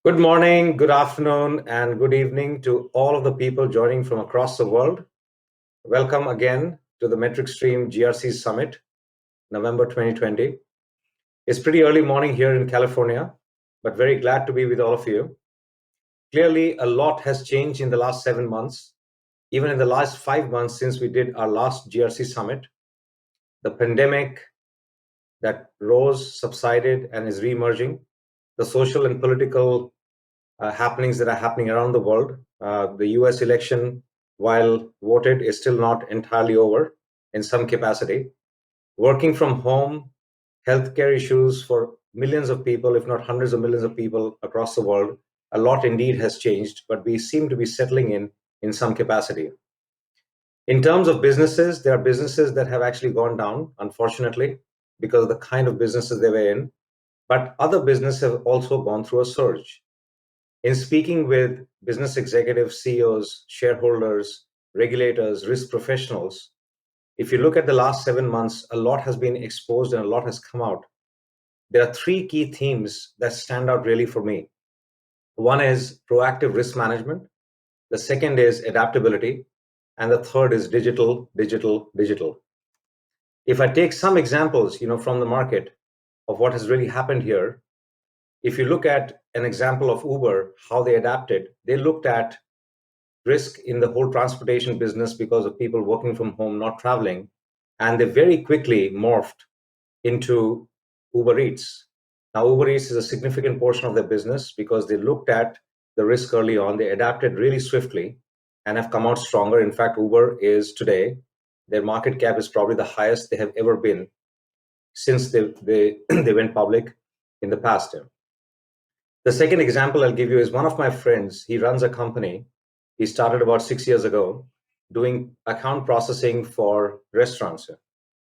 Good morning, good afternoon, and good evening to all of the people joining from across the world. Welcome again to the MetricStream GRC Summit, November 2020. It's pretty early morning here in California, but very glad to be with all of you. Clearly, a lot has changed in the last 7 months, even in the last 5 months since we did our last GRC Summit. The pandemic that rose, subsided, and is re-emerging, the social and political happenings that are happening around the world. The US election, while voted, is still not entirely over in some capacity. Working from home, healthcare issues for millions of people, if not hundreds of millions of people across the world, a lot indeed has changed, but we seem to be settling in some capacity. In terms of businesses, there are businesses that have actually gone down, unfortunately, because of the kind of businesses they were in. But other businesses have also gone through a surge. In speaking with business executives, CEOs, shareholders, regulators, risk professionals, if you look at the last 7 months, a lot has been exposed and a lot has come out. There are three key themes that stand out really for me. One is proactive risk management. The second is adaptability. And the third is digital, digital, digital. If I take some examples, from the market of what has really happened here, if you look at an example of Uber, how they adapted, they looked at risk in the whole transportation business because of people working from home, not traveling. And they very quickly morphed into Uber Eats. Now, Uber Eats is a significant portion of their business because they looked at the risk early on. They adapted really swiftly and have come out stronger. In fact, Uber is today, their market cap is probably the highest they have ever been since they went public in the past. The second example I'll give you is one of my friends. He runs a company. He started about 6 years ago doing account processing for restaurants.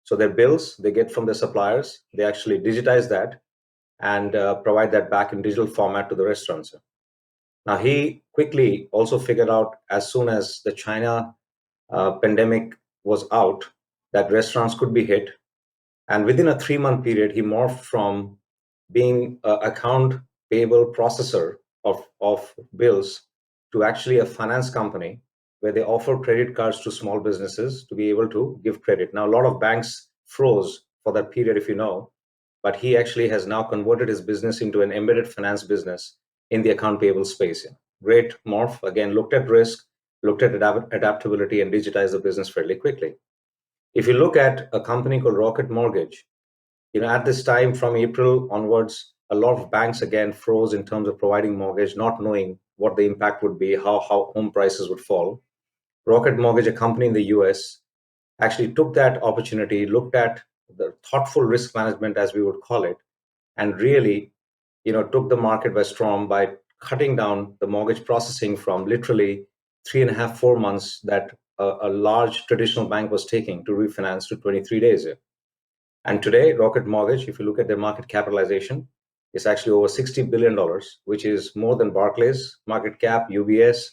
So their bills they get from their suppliers, they actually digitize that and provide that back in digital format to the restaurants. Now, he quickly also figured out as soon as the China pandemic was out that restaurants could be hit. And within a 3-month period, he morphed from being an account payable processor of bills to actually a finance company where they offer credit cards to small businesses to be able to give credit. Now, a lot of banks froze for that period, if you know, but he actually has now converted his business into an embedded finance business in the account payable space. Great morph. Again, looked at risk, looked at adaptability, and digitized the business fairly quickly. If you look at a company called Rocket Mortgage, at this time from April onwards, a lot of banks again froze in terms of providing mortgage, not knowing what the impact would be, how home prices would fall. Rocket Mortgage, a company in the US, actually took that opportunity, looked at the thoughtful risk management, as we would call it, and really, took the market by storm by cutting down the mortgage processing from literally 3.5, 4 months that a large traditional bank was taking to refinance to 23 days. And today, Rocket Mortgage, if you look at their market capitalization, is actually over $60 billion, which is more than Barclays market cap, UBS,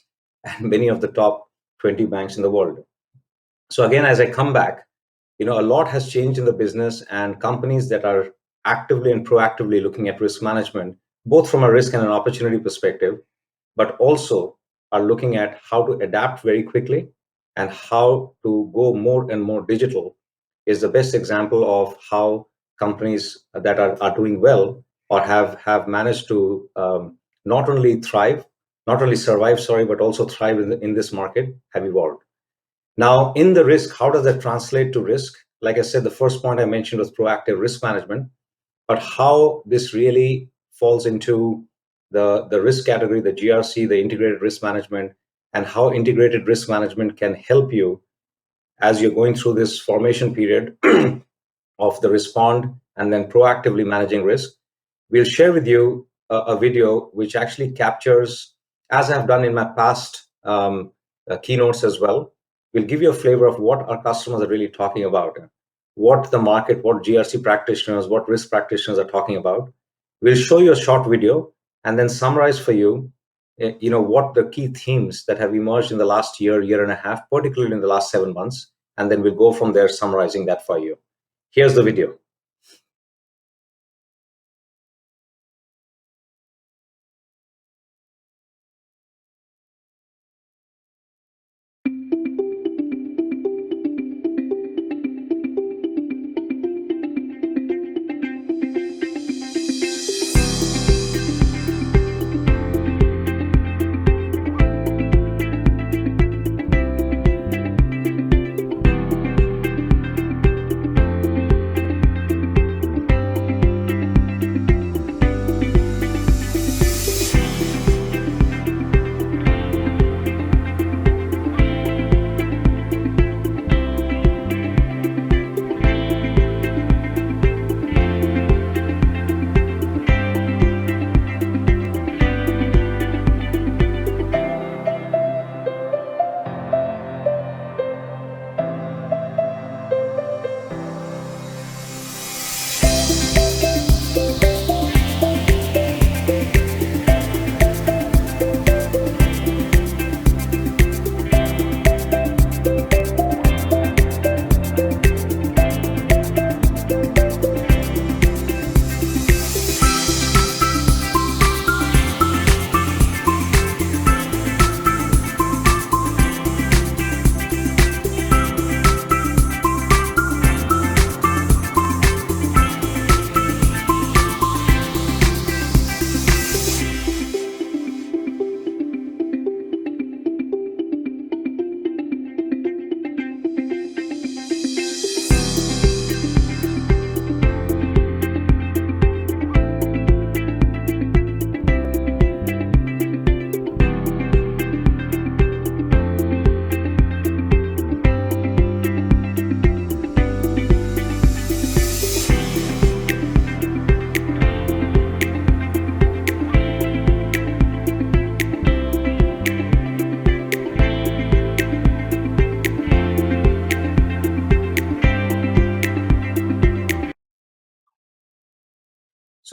and many of the top 20 banks in the world. So again, as I come back, a lot has changed in the business, and companies that are actively and proactively looking at risk management, both from a risk and an opportunity perspective, but also are looking at how to adapt very quickly and how to go more and more digital is the best example of how companies that are doing well or have managed to not only thrive, not only survive, sorry, but also thrive in this market have evolved. Now, in the risk, how does that translate to risk? Like I said, the first point I mentioned was proactive risk management, but how this really falls into the risk category, the GRC, the integrated risk management, and how integrated risk management can help you as you're going through this formation period of the respond and then proactively managing risk. We'll share with you a video which actually captures, as I've done in my past keynotes as well. We'll give you a flavor of what our customers are really talking about, what the market, what GRC practitioners, what risk practitioners are talking about. We'll show you a short video and then summarize for you, what the key themes that have emerged in the last year and a half, particularly in the last 7 months, and then we'll go from there summarizing that for you. Here's the video.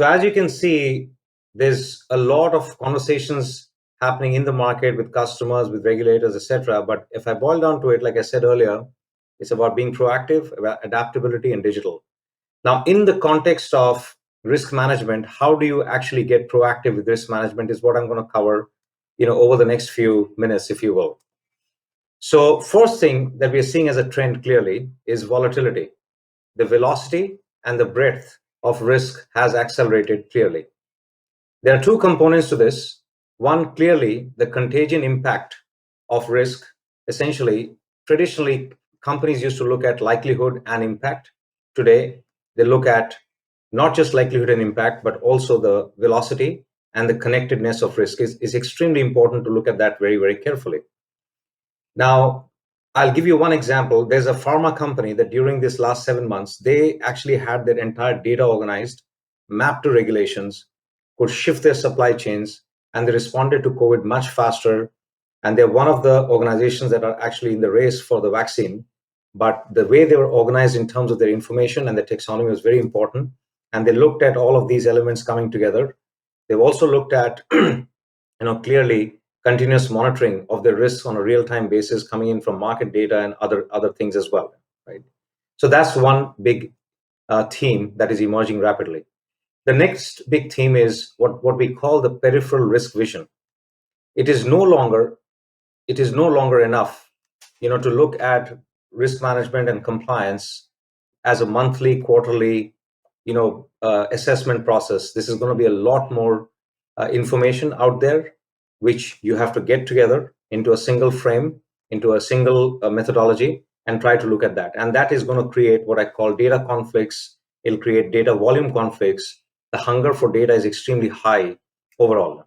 So as you can see, there's a lot of conversations happening in the market with customers, with regulators, etc. But if I boil down to it, like I said earlier, it's about being proactive, about adaptability, and digital. Now, in the context of risk management, how do you actually get proactive with risk management is what I'm going to cover, over the next few minutes, if you will. So, first thing that we are seeing as a trend clearly is volatility. The velocity and the breadth of risk has accelerated clearly. There are two components to this. One, clearly, the contagion impact of risk. Essentially, traditionally, companies used to look at likelihood and impact. Today, they look at not just likelihood and impact, but also the velocity and the connectedness of risk is extremely important to look at that very, very carefully. Now, I'll give you one example. There's a pharma company that during this last 7 months, they actually had their entire data organized, mapped to regulations, could shift their supply chains, and they responded to COVID much faster. And they're one of the organizations that are actually in the race for the vaccine. But the way they were organized in terms of their information and the taxonomy was very important. And they looked at all of these elements coming together. They've also looked at, clearly continuous monitoring of the risks on a real-time basis coming in from market data and other things as well, right? So that's one big theme that is emerging rapidly. The next big theme is what we call the peripheral risk vision. It is no longer enough, to look at risk management and compliance as a monthly, quarterly, assessment process. This is going to be a lot more information out there, which you have to get together into a single frame, into a single methodology, and try to look at that. And that is going to create what I call data conflicts. It'll create data volume conflicts. The hunger for data is extremely high overall.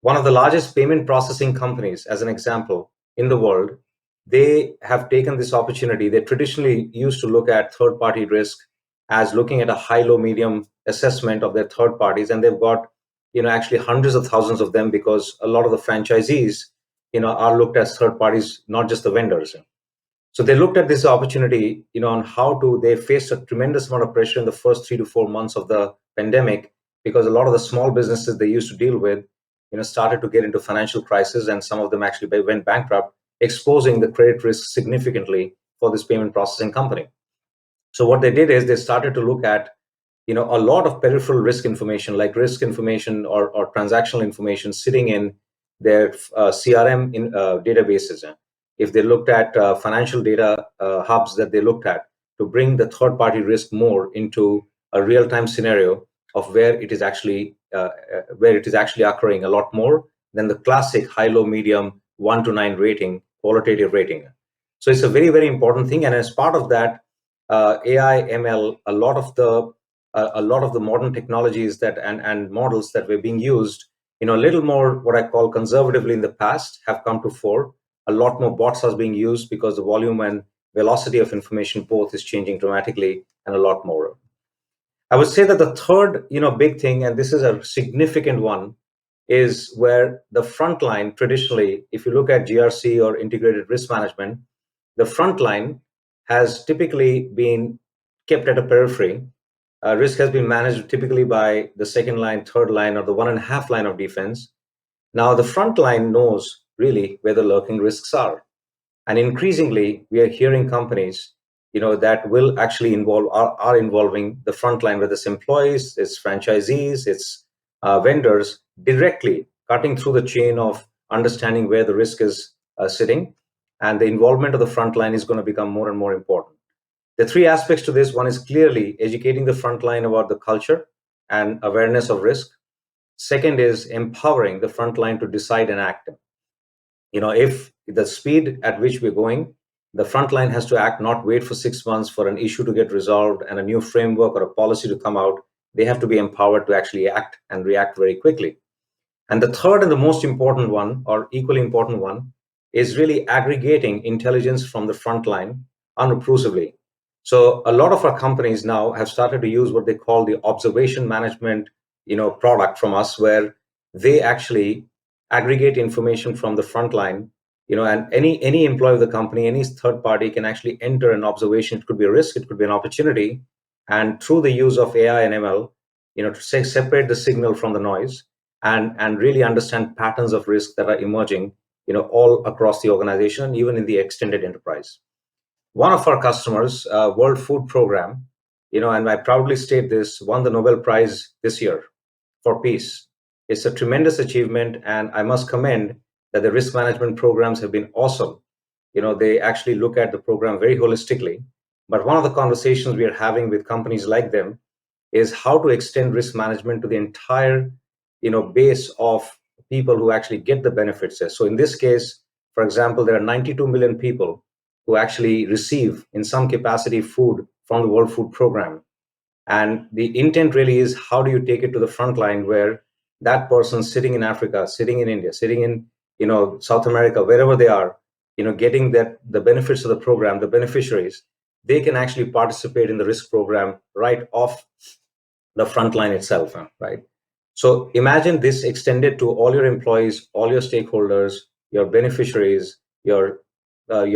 One of the largest payment processing companies, as an example, in the world, they have taken this opportunity. They traditionally used to look at third party risk as looking at a high, low, medium assessment of their third parties. And they've got, actually hundreds of thousands of them because a lot of the franchisees, are looked as third parties, not just the vendors. So they looked at this opportunity, on how to, they faced a tremendous amount of pressure in the first 3 to 4 months of the pandemic because a lot of the small businesses they used to deal with, started to get into financial crisis, and some of them actually went bankrupt, exposing the credit risk significantly for this payment processing company. So what they did is they started to look at, a lot of peripheral risk information, like risk information or transactional information sitting in their CRM databases. If they looked at financial data hubs that they looked at to bring the third party risk more into a real time scenario of where it is actually occurring a lot more than the classic high, low, medium 1 to 9 rating, qualitative rating. So it's a very, very important thing. And as part of that, AI, ML, a lot of the modern technologies that and models that were being used, a little more what I call conservatively in the past have come to fore. A lot more bots are being used because the volume and velocity of information both is changing dramatically and a lot more. I would say that the third, big thing, and this is a significant one, is where the front line traditionally, if you look at GRC or integrated risk management, the front line has typically been kept at a periphery. Risk has been managed typically by the second line, third line, or the 1.5 line of defense. Now the front line knows really where the lurking risks are. And increasingly, we are hearing companies, that will actually are involving the front line, whether it's employees, it's franchisees, it's vendors, directly cutting through the chain of understanding where the risk is sitting. And the involvement of the front line is going to become more and more important. The three aspects to this: one is clearly educating the front line about the culture and awareness of risk. Second is empowering the front line to decide and act. If the speed at which we're going, the front line has to act, not wait for 6 months for an issue to get resolved and a new framework or a policy to come out. They have to be empowered to actually act and react very quickly. And the third and the most important one, or equally important one, is really aggregating intelligence from the front line unobtrusively. So a lot of our companies now have started to use what they call the observation management, product from us, where they actually aggregate information from the front line, and any employee of the company, any third party can actually enter an observation. It could be a risk, it could be an opportunity, and through the use of AI and ML, to say, separate the signal from the noise, and really understand patterns of risk that are emerging, all across the organization, even in the extended enterprise. One of our customers, World Food Program, and I proudly state this, won the Nobel Prize this year for peace. It's a tremendous achievement, and I must commend that the risk management programs have been awesome. They actually look at the program very holistically. But one of the conversations we are having with companies like them is how to extend risk management to the entire, base of people who actually get the benefits there. So in this case, for example, there are 92 million people who actually receive in some capacity food from the World Food Program. And the intent really is, how do you take it to the front line where that person sitting in Africa, sitting in India, sitting in, South America, wherever they are, getting that the benefits of the program, the beneficiaries, they can actually participate in the risk program right off the front line itself, right? So imagine this extended to all your employees, all your stakeholders, your beneficiaries, your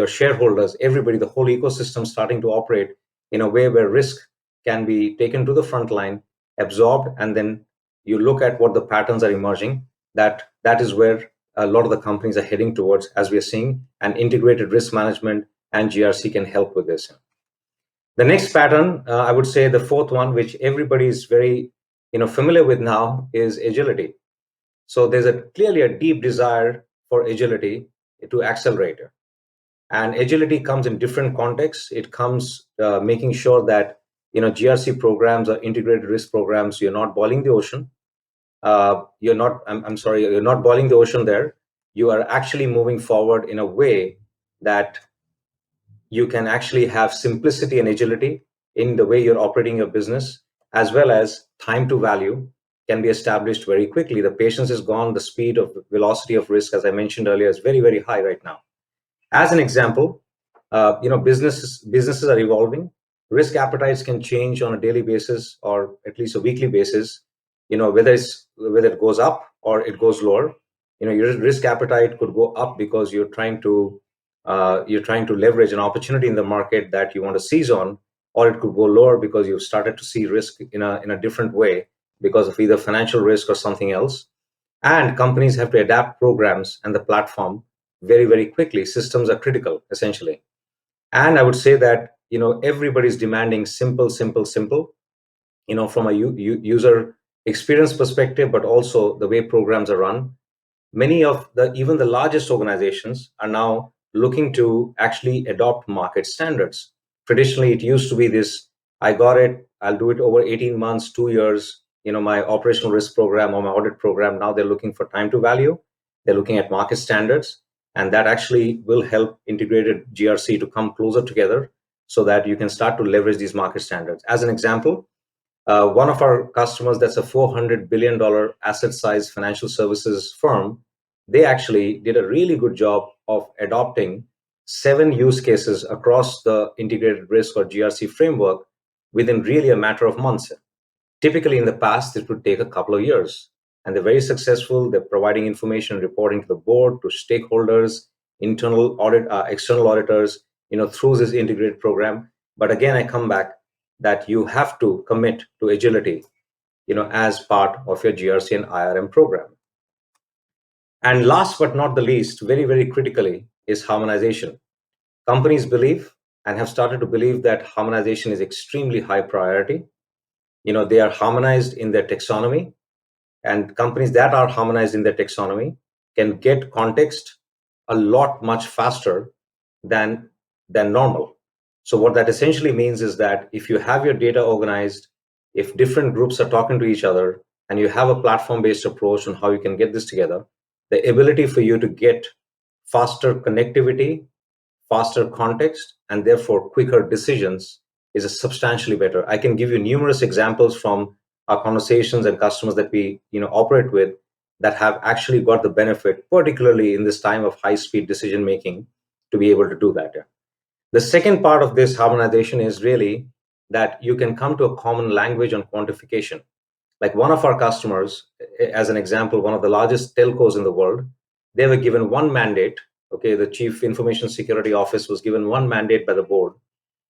shareholders, everybody, the whole ecosystem starting to operate in a way where risk can be taken to the front line, absorbed, and then you look at what the patterns are emerging. That is where a lot of the companies are heading towards, as we are seeing, and integrated risk management and GRC can help with this. The next pattern, I would say the fourth one, which everybody is very familiar with now, is agility. So there's clearly a deep desire for agility to accelerate. And agility comes in different contexts. It comes making sure that GRC programs or integrated risk programs, you're not boiling the ocean. You're not, I'm sorry, you're not boiling the ocean there. You are actually moving forward in a way that you can actually have simplicity and agility in the way you're operating your business, as well as time to value can be established very quickly. The patience is gone. The speed of velocity of risk, as I mentioned earlier, is very, very high right now. As an example, businesses are evolving. Risk appetites can change on a daily basis or at least a weekly basis. Whether it goes up or it goes lower. Your risk appetite could go up because you're trying to leverage an opportunity in the market that you want to seize on, or it could go lower because you've started to see risk in a different way because of either financial risk or something else. And companies have to adapt programs and the platform very, very quickly. Systems are critical, essentially. And I would say that everybody's demanding simple, simple, simple. From a user experience perspective, but also the way programs are run. Many of the even the largest organizations are now looking to actually adopt market standards. Traditionally, it used to be this: I got it, I'll do it over 18 months, 2 years. My operational risk program or my audit program. Now they're looking for time to value. They're looking at market standards, and that actually will help integrated GRC to come closer together so that you can start to leverage these market standards. As an example, one of our customers, that's a $400 billion asset size financial services firm, they actually did a really good job of adopting 7 use cases across the integrated risk or GRC framework within really a matter of months. Typically, in the past, it would take a couple of years. And they're very successful. They're providing information and reporting to the board, to stakeholders, internal audit, external auditors, through this integrated program. But again, I come back that you have to commit to agility, as part of your GRC and IRM program. And last but not the least, very, very critically, is harmonization. Companies believe and have started to believe that harmonization is extremely high priority. They are harmonized in their taxonomy, and companies that are harmonized in their taxonomy can get context a lot much faster than normal. So what that essentially means is that if you have your data organized, if different groups are talking to each other, and you have a platform-based approach on how you can get this together, the ability for you to get faster connectivity, faster context, and therefore quicker decisions is a substantially better. I can give you numerous examples from our conversations and customers that we operate with that have actually got the benefit, particularly in this time of high-speed decision making, to be able to do that. The second part of this harmonization is really that you can come to a common language on quantification. Like one of our customers, as an example, one of the largest telcos in the world, they were given one mandate. Okay, the Chief Information Security Office was given one mandate by the board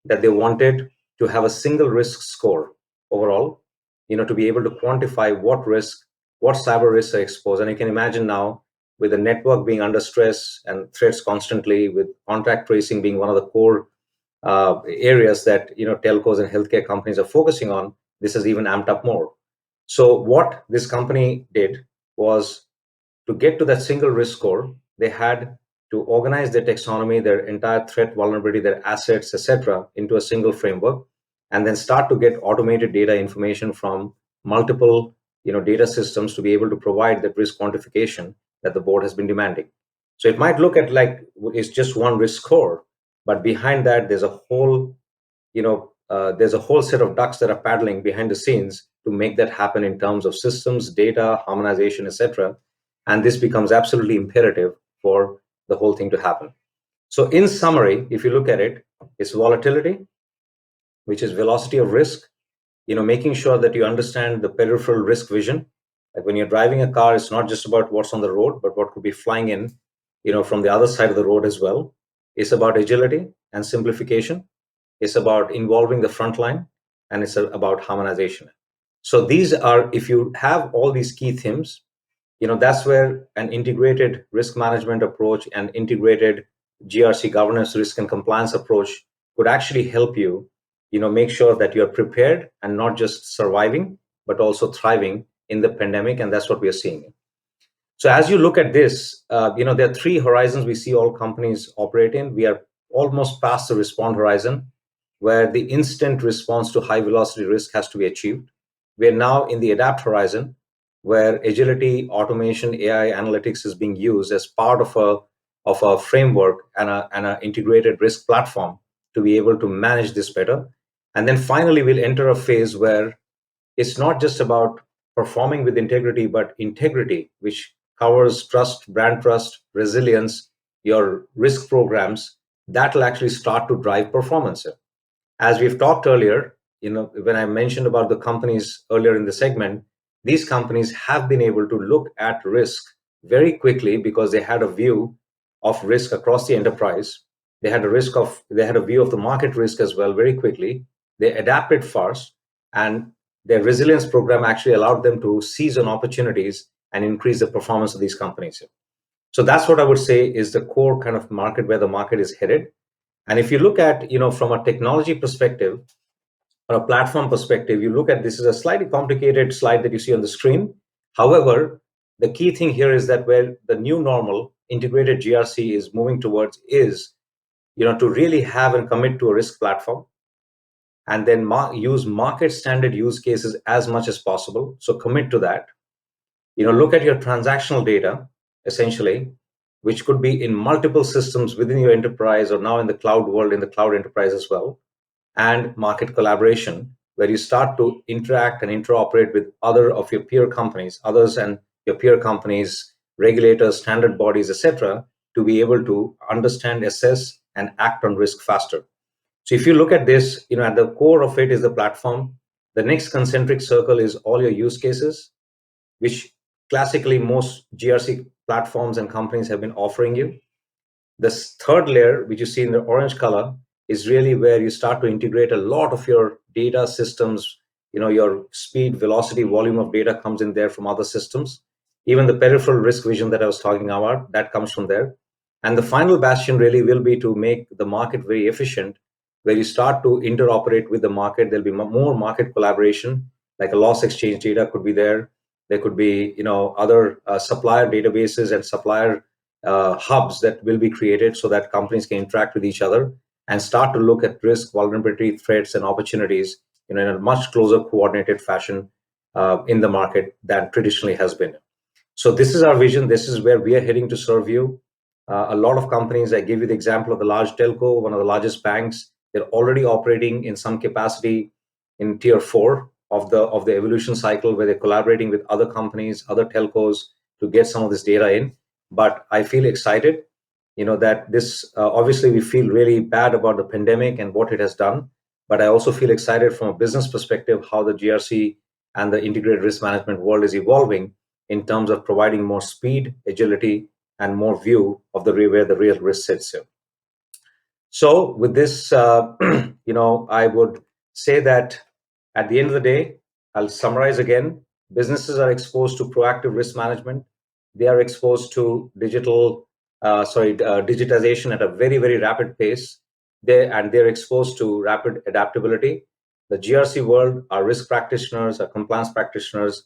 that they wanted to have a single risk score overall, to be able to quantify what cyber risks are exposed. And you can imagine now, with the network being under stress and threats constantly, with contact tracing being one of the core areas that telcos and healthcare companies are focusing on, this has even amped up more. So what this company did was, to get to that single risk score, they had to organize their taxonomy, their entire threat vulnerability, their assets, etc., into a single framework, and then start to get automated data information from multiple data systems to be able to provide that risk quantification that the board has been demanding. So it might look at like it's just one risk score, but behind that there's a whole set of ducks that are paddling behind the scenes to make that happen in terms of systems, data, harmonization, etc. And this becomes absolutely imperative for the whole thing to happen. So in summary, if you look at it, it's volatility, which is velocity of risk, making sure that you understand the peripheral risk vision. Like when you're driving a car, it's not just about what's on the road, but what could be flying in, from the other side of the road as well. It's about agility and simplification. It's about involving the front line, and it's about harmonization. So these are, if you have all these key themes, that's where an integrated risk management approach and integrated GRC, governance, risk and compliance approach, could actually help you, make sure that you're prepared and not just surviving, but also thriving in the pandemic. And that's what we are seeing. So as you look at this, there are three horizons we see all companies operate in. We are almost past the respond horizon, where the instant response to high velocity risk has to be achieved. We are now in the adapt horizon, where agility, automation, AI, analytics is being used as part of a framework and an integrated risk platform to be able to manage this better. And then finally, we'll enter a phase where it's not just about performing with integrity, but integrity, which covers trust, brand trust, resilience, your risk programs, that will actually start to drive performance. As we've talked earlier, when I mentioned about the companies earlier in the segment, these companies have been able to look at risk very quickly because they had a view of risk across the enterprise. They had a view of the market risk as well very quickly. They adapted fast, and their resilience program actually allowed them to seize on opportunities and increase the performance of these companies. So that's what I would say is the core kind of market where the market is headed. And if you look at, from a technology perspective or a platform perspective, you look at, this is a slightly complicated slide that you see on the screen. However, the key thing here is that where the new normal integrated GRC is moving towards is, to really have and commit to a risk platform, and then use market standard use cases as much as possible. So commit to that. Look at your transactional data, essentially, which could be in multiple systems within your enterprise, or now in the cloud world, in the cloud enterprise as well, and market collaboration, where you start to interact and interoperate with other of your peer companies, others and your peer companies, regulators, standard bodies, etc., to be able to understand, assess, and act on risk faster. So if you look at this, at the core of it is the platform. The next concentric circle is all your use cases, which classically most GRC platforms and companies have been offering you. This third layer, which you see in the orange color, is really where you start to integrate a lot of your data systems. Your speed, velocity, volume of data comes in there from other systems. Even the peripheral risk vision that I was talking about, that comes from there. And the final bastion really will be to make the market very efficient, where you start to interoperate with the market. There'll be more market collaboration, like a loss exchange data could be there. There could be, other supplier databases and supplier hubs that will be created so that companies can interact with each other and start to look at risk, vulnerability, threats, and opportunities in a much closer coordinated fashion in the market than traditionally has been. So this is our vision. This is where we are heading to serve you. A lot of companies, I give you the example of the large telco, one of the largest banks, they're already operating in some capacity in tier 4 of the evolution cycle, where they're collaborating with other companies, other telcos, to get some of this data in. But I feel excited, that this, obviously we feel really bad about the pandemic and what it has done, but I also feel excited from a business perspective how the GRC and the integrated risk management world is evolving in terms of providing more speed, agility, and more view of where the real risk sits in. So with this, I would say that at the end of the day, I'll summarize again. Businesses are exposed to proactive risk management. They are exposed to digitization at a very, very rapid pace. They're exposed to rapid adaptability. The GRC world, our risk practitioners, our compliance practitioners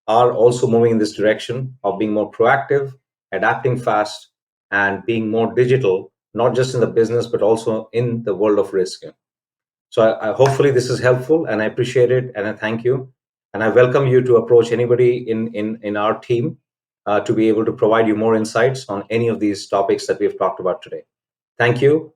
are also moving in this direction of being more proactive, adapting fast, and being more digital, not just in the business, but also in the world of risk. So hopefully this is helpful, and I appreciate it, and I thank you, and I welcome you to approach anybody in our team to be able to provide you more insights on any of these topics that we've talked about today. Thank you.